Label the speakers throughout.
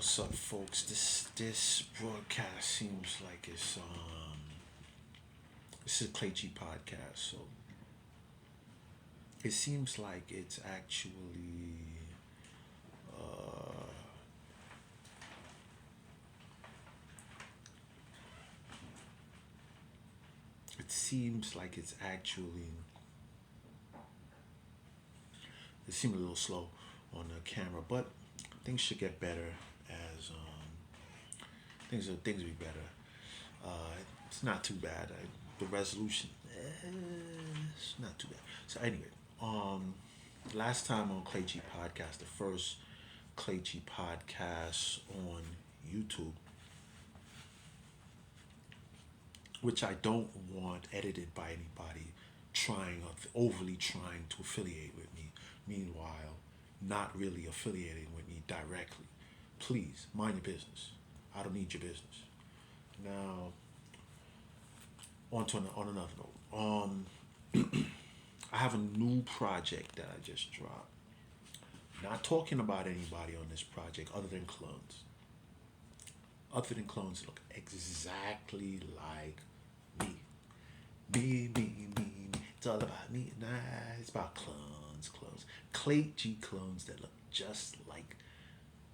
Speaker 1: What's up, folks? This broadcast seems like this is a CLAYT G podcast, so it seems like it's actually uh, it seems like it's actually it seemed a little slow on the camera, but things should get better as things will be better. It's not too bad. The resolution, it's not too bad. So anyway, um, last time on CLAYT G podcast, the first CLAYT G podcast on YouTube, which I don't want edited by anybody trying overly trying to affiliate with me. Meanwhile, not really affiliating with me directly. Please mind your business. I don't need your business. Now, on another note, I have a new project that I just dropped. Not talking about anybody on this project other than clones. Other than clones look exactly like me. Me. It's all about me. Nah, it's about clones. CLAYT G clones that look just like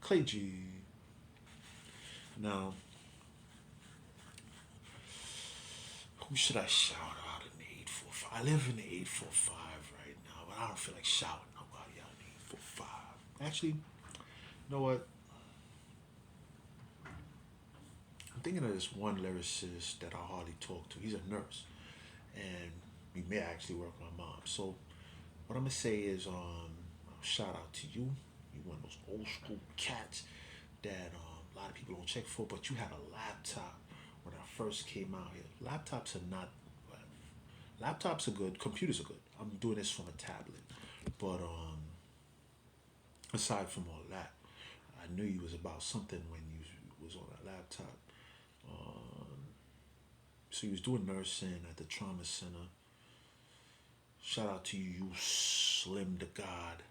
Speaker 1: CLAYT G. Now, who should I shout out in the 845? I live in the 845 right now, but I don't feel like shouting nobody out in the 845. Actually, you know what? I'm thinking of this one lyricist that I hardly talk to. He's a nurse, and we may actually work with my mom. So what I'm gonna say is, shout out to you. You one of those old school cats that a lot of people don't check for, but you had a laptop when I first came out here. Laptops are not. Laptops are good. Computers are good. I'm doing this from a tablet, but aside from all that, I knew you was about something when you was on a laptop. Um, so you was doing nursing at the trauma center. Shout out to you, you Slim the God.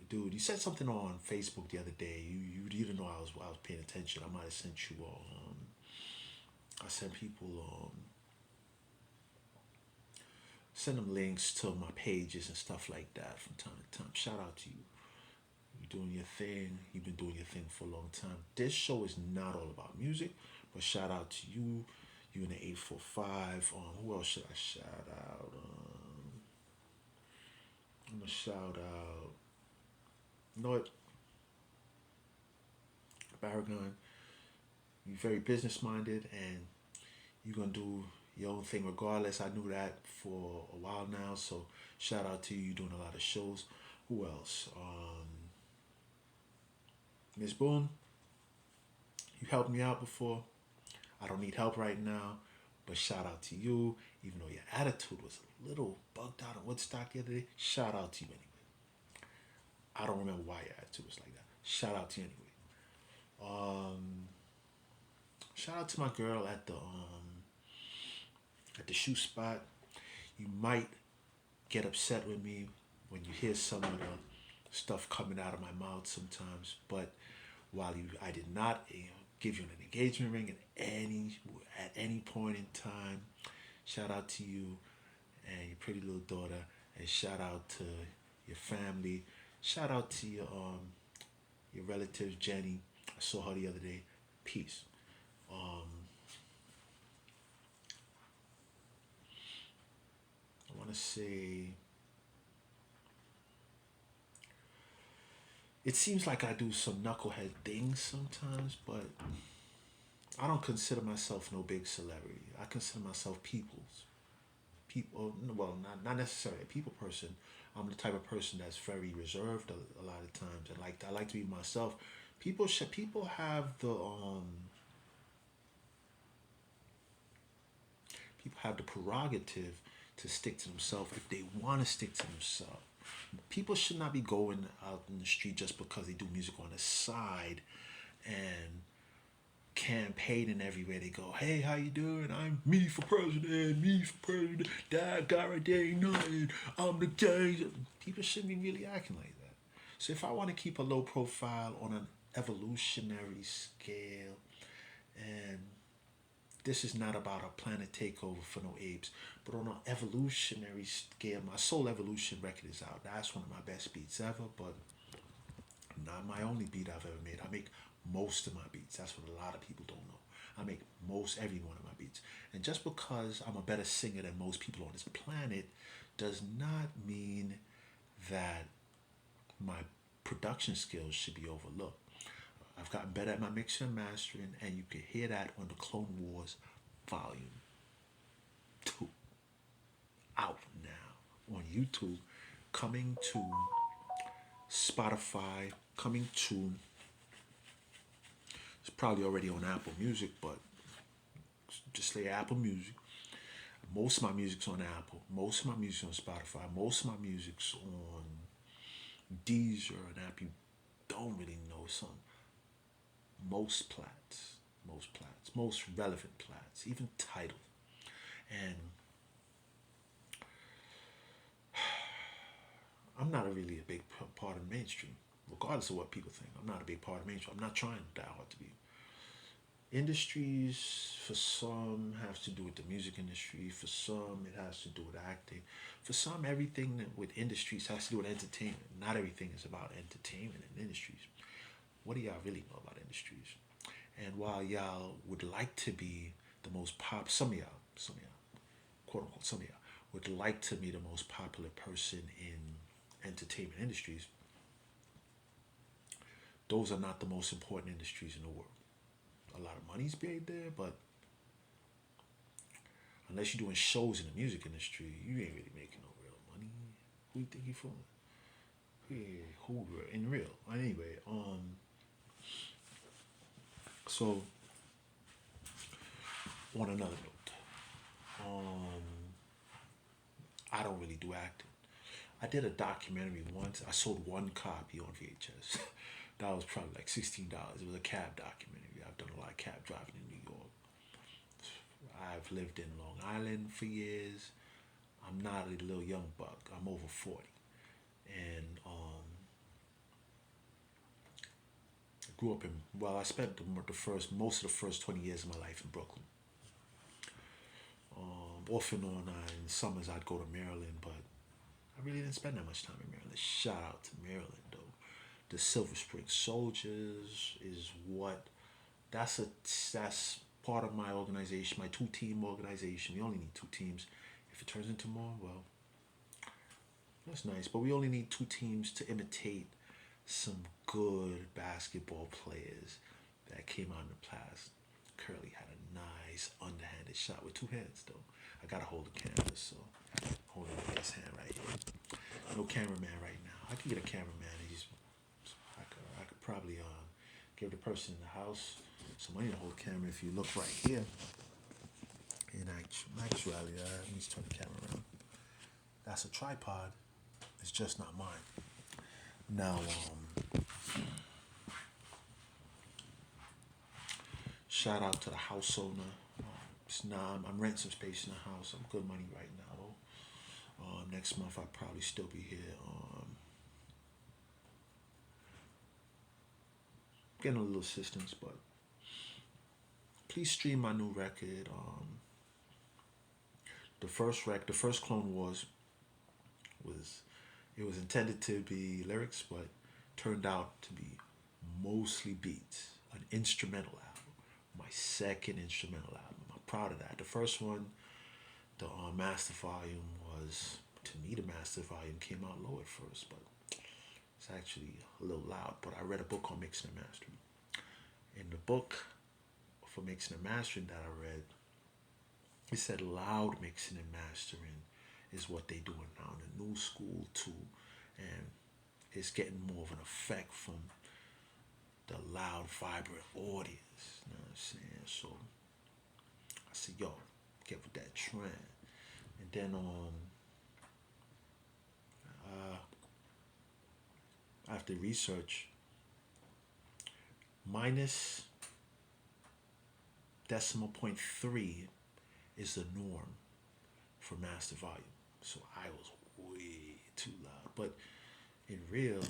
Speaker 1: Dude, you said something on Facebook the other day. You didn't know I was paying attention. I might have sent you I sent people send them links to my pages and stuff like that from time to time. Shout out to you. You're doing your thing. You've been doing your thing for a long time. This show is not all about music, but shout out to you. You in the 845. Who else should I shout out? I'm gonna shout out. You know what, Baragon? You're very business minded, and you're gonna do your own thing regardless. I knew that for a while now, so shout out to you. You're doing a lot of shows. Who else? Miss Boone, you helped me out before. I don't need help right now, but shout out to you. Even though your attitude was a little bugged out on Woodstock the other day, shout out to you anyway. I don't remember why your attitude was like that. Shout out to you anyway. Um, Shout out to my girl at the shoe spot. You might get upset with me when you hear some of the stuff coming out of my mouth sometimes, but I did not give you an engagement ring at any point in time. Shout out to you and your pretty little daughter, and shout out to your family. Shout out to your relative Jenny. I saw her the other day. Peace. Um, I want to say it seems like I do some knucklehead things sometimes, but I don't consider myself no big celebrity. I consider myself people. Well, not necessarily a people person. I'm the type of person that's very reserved a lot of times, and I like to be myself. People have the prerogative to stick to themselves if they want to stick to themselves. People should not be going out in the street just because they do music on the side and campaigning everywhere they go. Hey, how you doing? I'm me for president. Me for president. That guy right there ain't nothing. I'm the guy. People shouldn't be really acting like that. So if I want to keep a low profile on an evolutionary scale, and this is not about a planet takeover for no apes, but on an evolutionary scale, my Soul Evolution record is out. That's one of my best beats ever, but not my only beat I've ever made. I make most of my beats. That's what a lot of people don't know. I make most every one of my beats. And just because I'm a better singer than most people on this planet does not mean that my production skills should be overlooked. I've gotten better at my mixing and mastering, and you can hear that on the Clone Wars Volume 2 out now on YouTube, coming to Spotify, coming to, it's probably already on Apple Music, but just say Apple Music. Most of my music's on Apple. Most of my music's on Spotify. Most of my music's on Deezer and app you don't really know some. Most relevant plats, even Tidal. And I'm not really a big part of mainstream, regardless of what people think. I'm not a big part of mainstream. I'm not trying that hard to be. Industries, for some, has to do with the music industry. For some, it has to do with acting. For some, everything with industries has to do with entertainment. Not everything is about entertainment and industries. What do y'all really know about industries? And while y'all would like to be the most some of y'all, quote unquote, some of y'all would like to be the most popular person in entertainment industries, those are not the most important industries in the world. A lot of money's made there, but unless you're doing shows in the music industry, you ain't really making no real money. Who you think you fooling? Yeah, who in real? Anyway, so on another note, um, I don't really do acting. I did a documentary once. I sold one copy on VHS. That was probably like $16. It was a cab documentary. I've done a lot of cab driving in New York. I've lived in Long Island for years. I'm not a little young buck. I'm over 40. And I grew up in, well, I spent most of the first 20 years of my life in Brooklyn. Off and on, in summers I'd go to Maryland, but I really didn't spend that much time in Maryland. Shout out to Maryland, though. The Silver Spring Soldiers is what, that's part of my organization, my two-team organization. We only need two teams. If it turns into more, well, that's nice. But we only need two teams to imitate some good basketball players that came out in the past. Curly had a nice underhanded shot with two hands, though. I gotta hold the camera, so hold it with this hand right here. No cameraman right now. I could get a cameraman. I could probably give the person in the house some money to hold the camera. If you look right here, in actuality, let me just turn the camera around. That's a tripod. It's just not mine. Now, shout out to the house owner. I'm renting some space in the house. I'm good money right now, though. Next month I'll probably still be here. Getting a little assistance, but please stream my new record. The first Clone Wars was, it was intended to be lyrics, but turned out to be mostly beats. An instrumental album. My second instrumental album. I'm proud of that. The first one, the master volume was, to me, the master volume came out low at first, but it's actually a little loud. But I read a book on mixing and mastering. In the book for mixing and mastering that I read, it said loud mixing and mastering is what they doing now in the new school too, and it's getting more of an effect from the loud, vibrant audience. You know what I'm saying? So I said, yo, get with that trend. And then after research, minus decimal point 3 is the norm for master volume. So I was way too loud. But in real,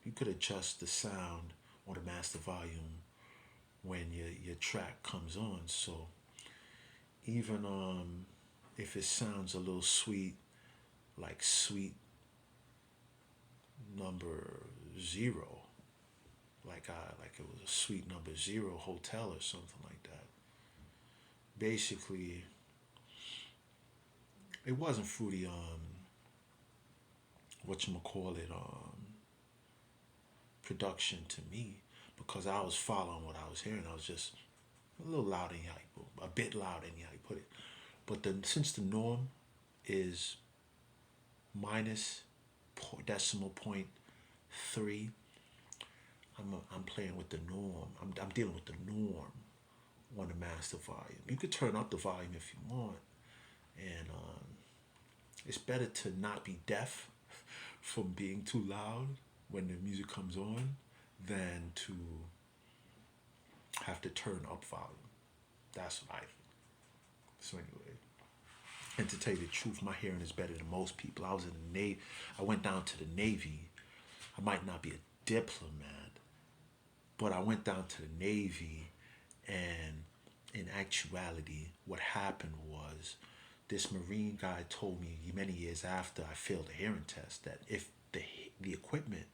Speaker 1: You could adjust the sound or the master volume when your track comes on. So even if it sounds a little sweet, like sweet number zero, like it was a sweet number zero hotel or something like that. Basically, it wasn't fruity. What you call it? Production to me because I was following what I was hearing. I was just a little loud in how you put, a bit loud in how you put it. But since the norm is minus decimal point 3, I'm playing with the norm. I'm dealing with the norm on the master volume. You could turn up the volume if you want, and it's better to not be deaf from being too loud when the music comes on than to have to turn up volume. That's what I think. So anyway, and to tell you the truth, my hearing is better than most people. I was in the Navy. I went down to the Navy. I might not be a diplomat, but I went down to the Navy, and in actuality, what happened was this Marine guy told me many years after I failed the hearing test that if the equipment,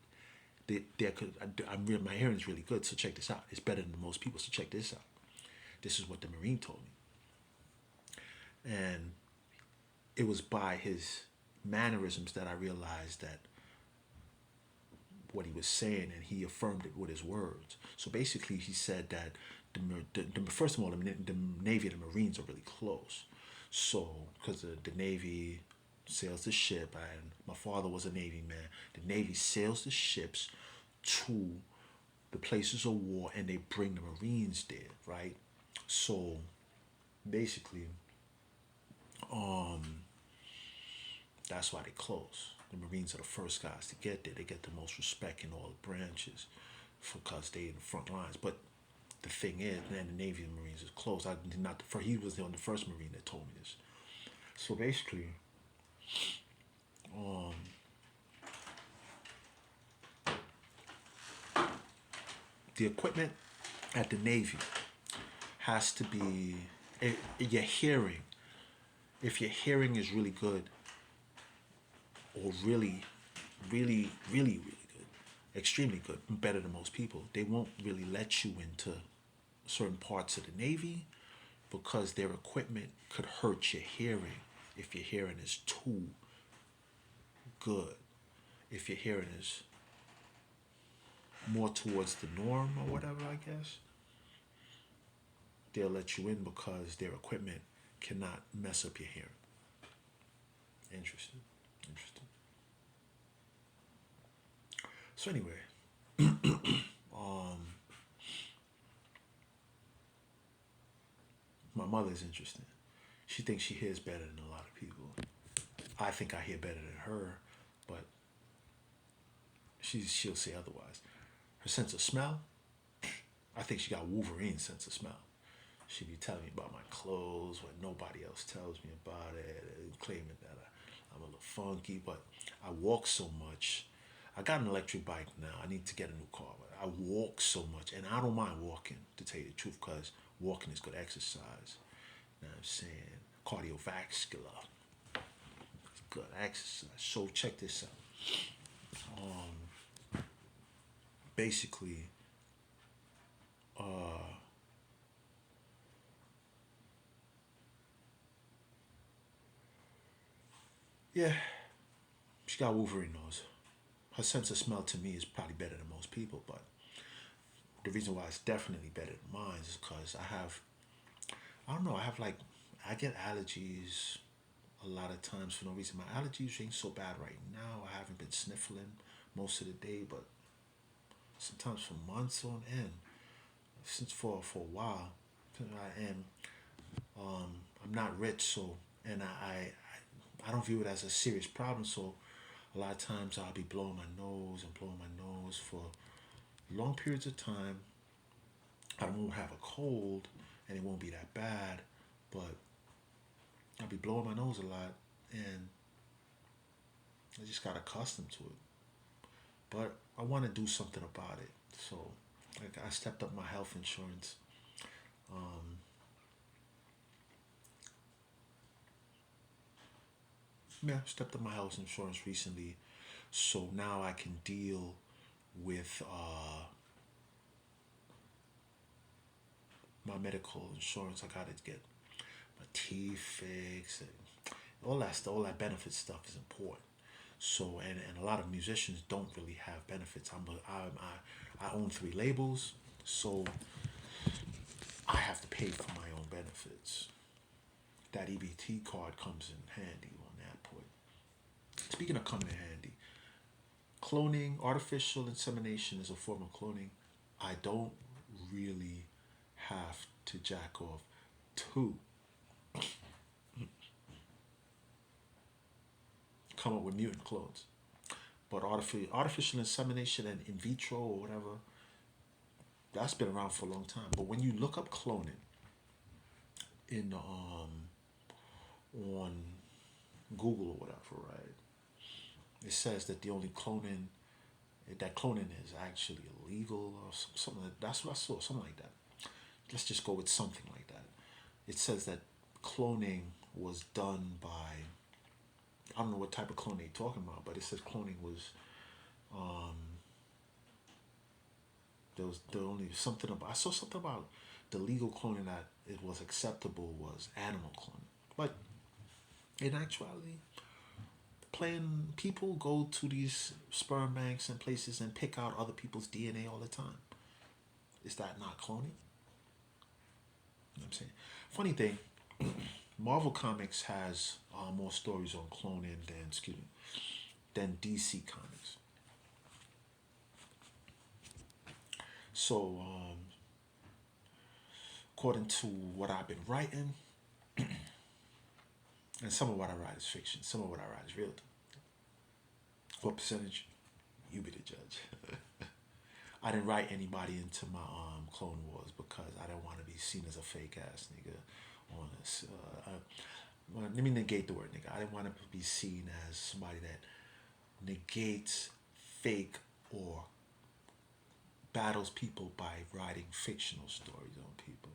Speaker 1: there could, my hearing is really good. So check this out. It's better than most people. So check this out. This is what the Marine told me, and it was by his mannerisms that I realized that what he was saying, and he affirmed it with his words. So basically, he said that first of all, the Navy and the Marines are really close. So, because the Navy sails the ship, and my father was a Navy man, the Navy sails the ships to the places of war, and they bring the Marines there, right? So, basically, um, that's why they close. The Marines are the first guys to get there. They get the most respect in all the branches because they in the front lines. But the thing is, man, the Navy and Marines is close. I did not. He was the first Marine that told me this. So basically, um, the equipment at the Navy has to be your hearing. If your hearing is really good, or really good, extremely good, better than most people, they won't really let you into certain parts of the Navy because their equipment could hurt your hearing if your hearing is too good. If your hearing is more towards the norm or whatever, I guess, they'll let you in because their equipment cannot mess up your hearing. Interesting. Interesting. So anyway, um, my mother's interesting. She thinks she hears better than a lot of people. I think I hear better than her, but she'll say otherwise. Her sense of smell, I think she got Wolverine's sense of smell. She be telling me about my clothes when nobody else tells me about it, and claiming that I'm a little funky, but I walk so much. I got an electric bike now. I need to get a new car. But I walk so much, and I don't mind walking, to tell you the truth, because walking is good exercise. You know what I'm saying? Cardiovascular. It's good exercise. So check this out. Basically, uh, yeah, she got Wolverine nose. Her sense of smell to me is probably better than most people, but the reason why it's definitely better than mine is because I don't know, I get allergies a lot of times for no reason. My allergies ain't so bad right now. I haven't been sniffling most of the day, but sometimes for months on end, since for a while, and I'm not rich, so and I don't view it as a serious problem. So a lot of times I'll be blowing my nose and blowing my nose for long periods of time. I won't have a cold, and it won't be that bad, but I'll be blowing my nose a lot, and I just got accustomed to it. but I want to do something about it. So like I stepped up my health insurance. Um, yeah, stepped up my health insurance recently, so now I can deal with my medical insurance. I gotta get my teeth fixed and all that benefit stuff is important. So and a lot of musicians don't really have benefits. I own three labels, so I have to pay for my own benefits. That EBT card comes in handy on that point. Speaking of coming in handy, cloning, artificial insemination is a form of cloning. I don't really have to jack off to come up with mutant clones. But artificial insemination and in vitro or whatever, that's been around for a long time. But when you look up cloning in on Google or whatever, right? It says that the only cloning is actually illegal or something. That's what I saw, something like that. Let's just go with something like that. It says that cloning was done by, I don't know what type of clone they're talking about, but it says cloning was um, there was the only something about, I saw something about the legal cloning that it was acceptable was animal cloning, but in actuality, playing people go to these sperm banks and places and pick out other people's DNA all the time. Is that not cloning? You know what I'm saying? Funny thing, Marvel Comics has more stories on cloning than than DC Comics. So, according to what I've been writing, and some of what I write is fiction, some of what I write is real. What percentage? You be the judge. I didn't write anybody into my Clone Wars because I didn't want to be seen as a fake ass nigga. On this, well, let me negate the word nigga. I didn't want to be seen as somebody that negates fake or battles people by writing fictional stories on people.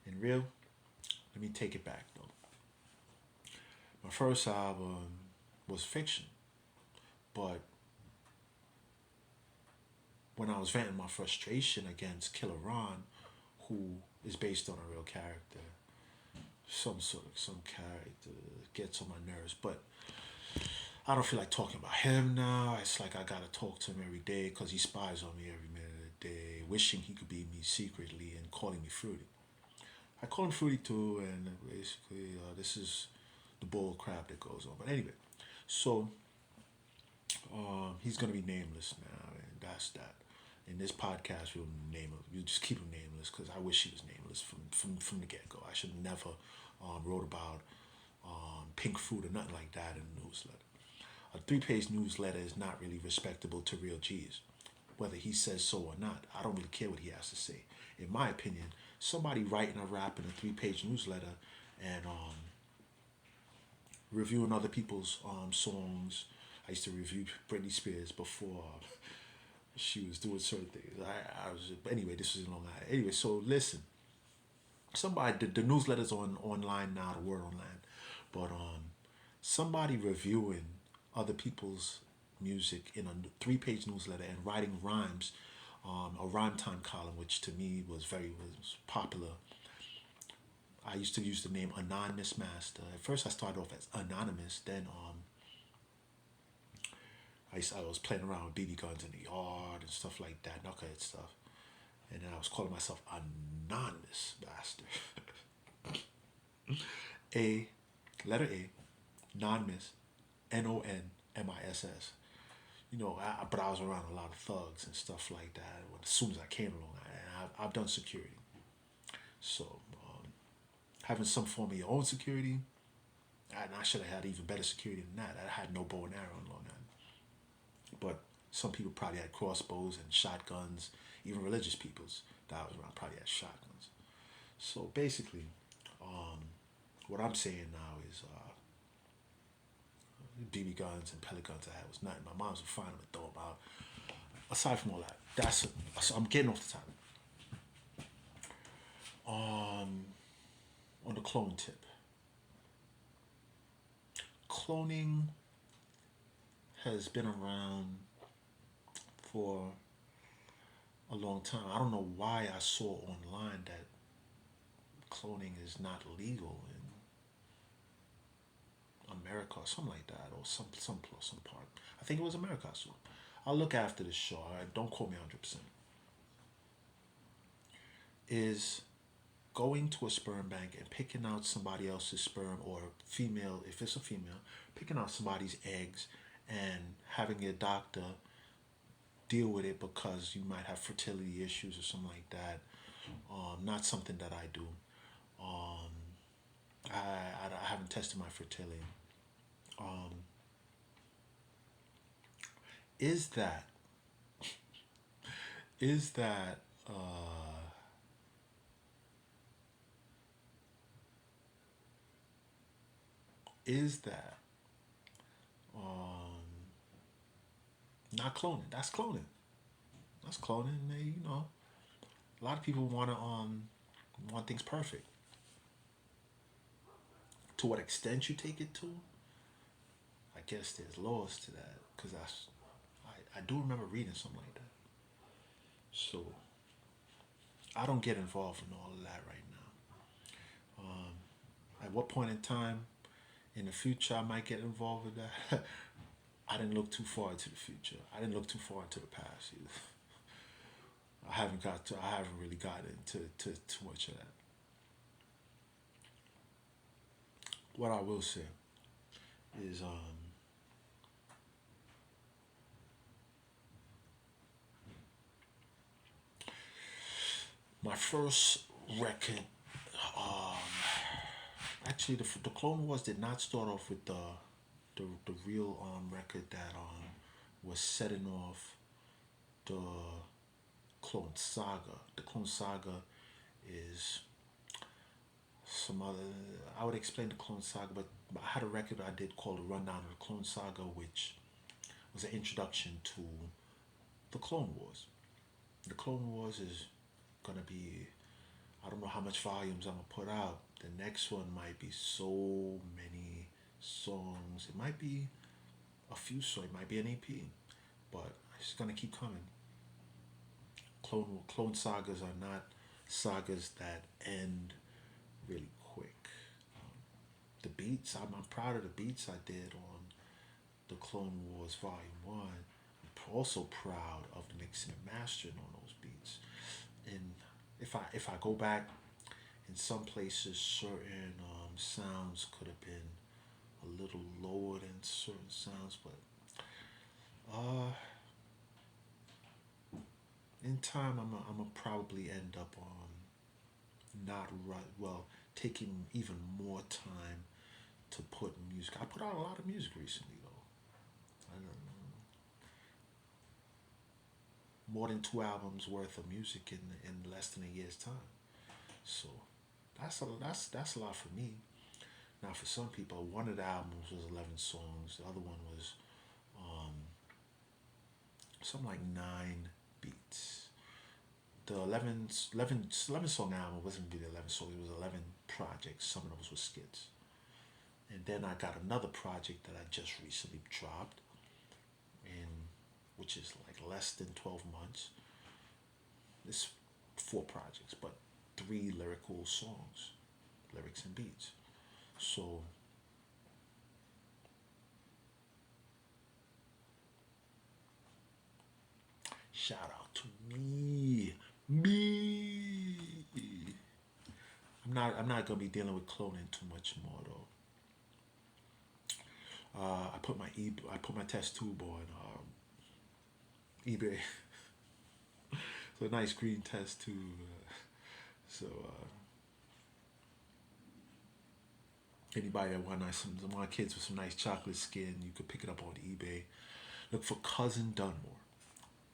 Speaker 1: In real, let me take it back though. My first album was fiction, but when I was venting my frustration against Killer Ron, who is based on a real character, some character gets on my nerves, but I don't feel like talking about him now. It's like I gotta talk to him every day because he spies on me every minute of the day, wishing he could be me secretly and calling me fruity. I call him fruity too, and basically this is the bull crap that goes on. But anyway, so he's gonna be nameless now, and that's that. In this podcast, we'll just keep him nameless because I wish he was nameless from the get go. I should never wrote about pink fruit or nothing like that in a newsletter. A 3-page newsletter is not really respectable to real G's, whether he says so or not. I don't really care what he has to say. In my opinion, somebody writing a rap in a 3-page newsletter and reviewing other people's songs. I used to review Britney Spears before she was doing certain things. I was, but anyway, this is a long line. Anyway, so listen, somebody the newsletter's online now, the word online, but somebody reviewing other people's music in a 3-page newsletter and writing rhymes, a rhyme time column, which to me was popular. I used to use the name Anonymous Master. At first, I started off as Anonymous. Then I was playing around with BB guns in the yard and stuff like that, knucklehead stuff. And then I was calling myself Anonymous Master. A, letter A, non-miss, Nonmiss. You know, but I was around a lot of thugs and stuff like that. As soon as I came along, I've done security. So having some form of your own security, and I should have had even better security than that. I had no bow and arrow and all that. But some people probably had crossbows and shotguns. Even religious peoples that I was around probably had shotguns. So basically, what I'm saying now is BB guns and pellet guns I had was nothing. My mom's would find them and throw them out. Aside from all that, I'm getting off the topic. On the clone tip, cloning has been around for a long time. I don't know why I saw online that cloning is not legal in America or something like that, or some part. I think it was America. So I'll look after this show. All right? Don't quote me 100%. Is going to a sperm bank and picking out somebody else's sperm, or female, if it's a female, picking out somebody's eggs and having a doctor deal with it because you might have fertility issues or something like that. Not something that I do. Um, I haven't tested my fertility. Um, is that is that is that um, not cloning? That's cloning. That's cloning. A lot of people want things perfect. To what extent you take it to, I guess there's laws to that because I do remember reading something like that. So I don't get involved in all of that right now. At what point in time in the future I might get involved with that? I didn't look too far into the future. I didn't look too far into the past either. I haven't really gotten into too much of that. What I will say is my first record. Um, Actually, the Clone Wars did not start off with the real record that was setting off the Clone Saga. The Clone Saga is some other. I would explain the Clone Saga, but I had a record I did called a Rundown of the Clone Saga, which was an introduction to the Clone Wars. The Clone Wars is gonna be, I don't know how much volumes I'm gonna put out. The next one might be so many songs. It might be a few songs. It might be an EP, but it's gonna keep coming. Clone sagas are not sagas that end really quick. The beats, I'm proud of the beats I did on the Clone Wars Volume One. I'm also proud of the mixing and mastering on those beats. And if I go back, in some places certain sounds could have been a little lower than certain sounds, but uh, in time I'm gonna probably end up not right well taking even more time to put music. I put out a lot of music recently though. I don't know, more than 2 albums worth of music in less than a year's time. So that's a lot for me. Now for some people, one of the albums was 11 songs. The other one was um, something like 9 beats. The 11 song album wasn't really 11 songs. It was 11 projects. Some of those were skits. And then I got another project that I just recently dropped, in which is like less than 12 months. It's 4 projects, but 3 lyrical songs, lyrics and beats. So shout out to me. I'm not gonna be dealing with cloning too much more though. I put my test tube on eBay. So a nice green test tube. So anybody that want kids with some nice chocolate skin, you could pick it up on eBay. Look for Cousin Dunmore.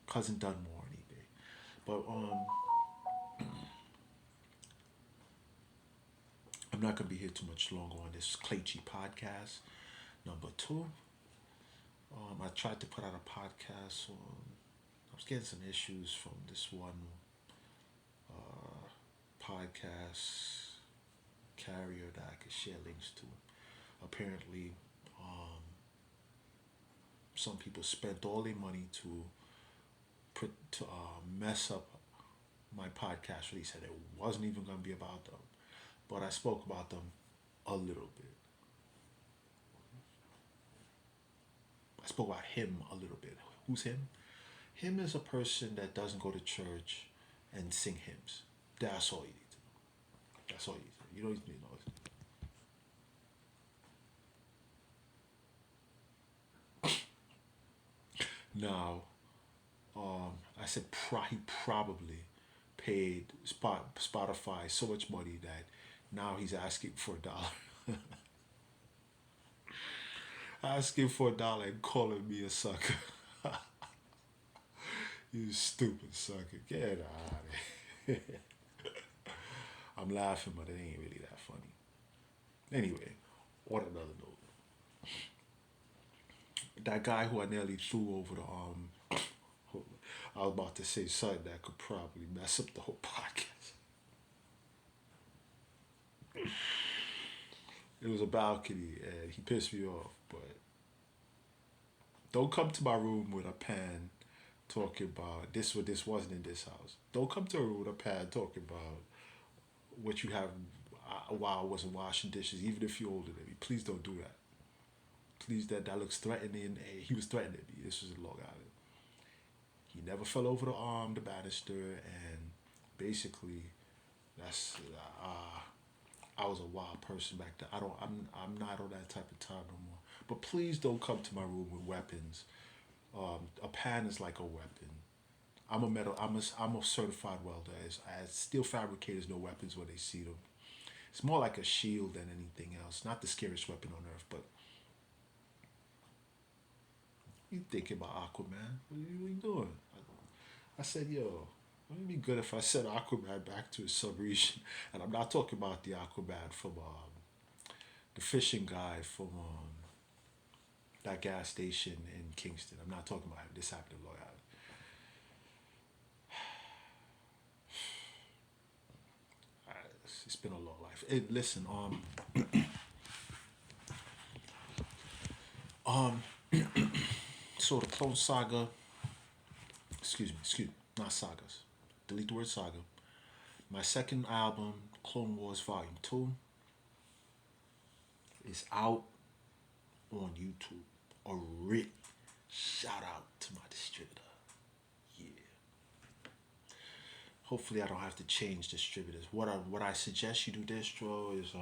Speaker 1: Cousin Dunmore on eBay. But I'm not gonna be here too much longer on this CLAYT G podcast number 2. I tried to put out a podcast on. I was getting some issues from this one podcast carrier that I could share links to. Apparently, um, some people spent all their money to mess up my podcast release, and it wasn't even going to be about them. But I spoke about them a little bit. I spoke about him a little bit. Who's him? Him is a person that doesn't go to church and sing hymns. That's all you need to know. That's all you need to know. You don't need to know. Now, I said he probably paid Spotify so much money that now he's asking for $1. Asking for $1 and calling me a sucker. You stupid sucker. Get out of here. I'm laughing, but it ain't really that funny. Anyway, on another note, that guy who I nearly threw over the I was about to say something that could probably mess up the whole podcast. It was a balcony and he pissed me off, but don't come to my room with a pan talking about this. What this wasn't in this house. Don't come to a room with a pan talking about what you have while I wasn't washing dishes, even if you're older than me. Please don't do that. Please, that looks threatening. He was threatening me. This was a Long Island. He never fell over the banister, and basically, that's I was a wild person back then. I'm not on that type of time no more. But please don't come to my room with weapons. A pan is like a weapon. I'm a certified welder. As steel fabricators know weapons when they see them. It's more like a shield than anything else. Not the scariest weapon on earth, but you thinking about Aquaman? What are you doing? I said, yo, wouldn't it be good if I sent Aquaman back to his subregion? And I'm not talking about the Aquaman from the fishing guy from that gas station in Kingston. I'm not talking about him. This happened in Long Island. It's been a long life. Hey, listen, um, so the Clone Saga, excuse me, not sagas. Delete the word saga. My second album, Clone Wars Volume 2, is out on YouTube already. Shout out to my distributor. Yeah. Hopefully I don't have to change distributors. What I suggest you do, distro, is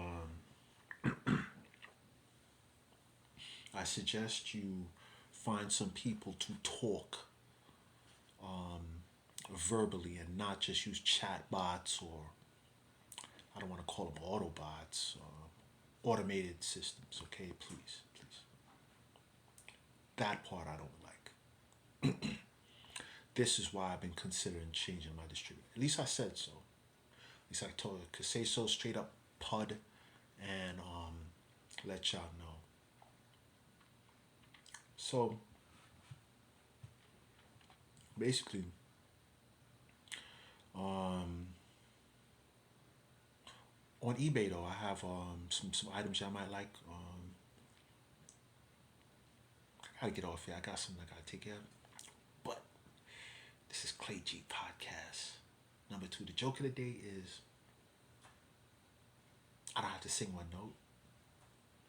Speaker 1: I suggest you find some people to talk verbally and not just use chat bots, or I don't want to call them autobots, automated systems. Okay, please, please. That part I don't like. This is why I've been considering changing my distributor. At least I said so. At least I told could say so straight up, pud, and let y'all know. So basically, um, on eBay though, I have some items y'all might like. I gotta get off here. I got something I gotta take care of. But this is CLAYT G podcast number 2. The joke of the day is I don't have to sing one note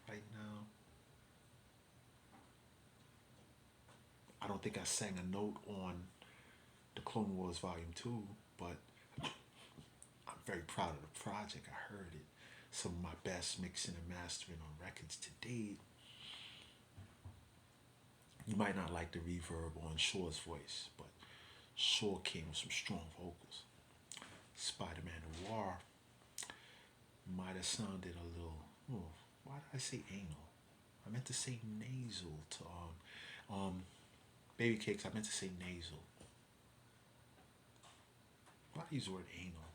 Speaker 1: right now. I don't think I sang a note on the Clone Wars Volume 2, but I'm very proud of the project. I heard it. Some of my best mixing and mastering on records to date. You might not like the reverb on Shore's voice, but Shore came with some strong vocals. Spider-Man Noir might have sounded a little, oh, why did I say anal? I meant to say nasal to Baby Cakes. I meant to say nasal. Why did I use the word anal?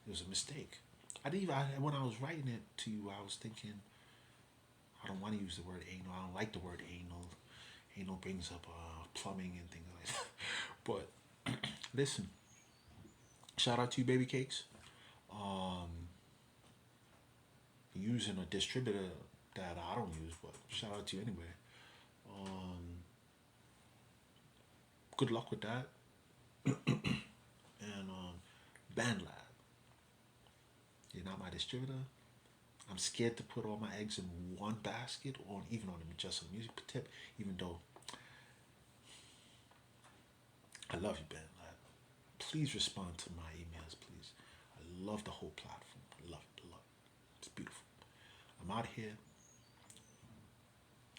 Speaker 1: It was a mistake. When I was writing it to you, I was thinking, I don't want to use the word anal. I don't like the word anal. You know, brings up plumbing and things like that. But listen, shout out to you, Baby Cakes. Um, Using a distributor that I don't use, but shout out to you anyway. Um, Good luck with that. And BandLab, you're not my distributor. I'm scared to put all my eggs in one basket, or even on just a music tip. Even though I love you, BandLab. Please respond to my emails, please. I love the whole platform. I love it. Love it. It's beautiful. I'm out of here.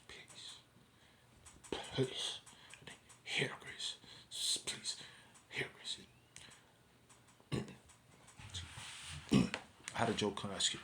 Speaker 1: Peace. Peace. Here, Grace. Please. Here, Gracie. I had a joke. Can I ask you?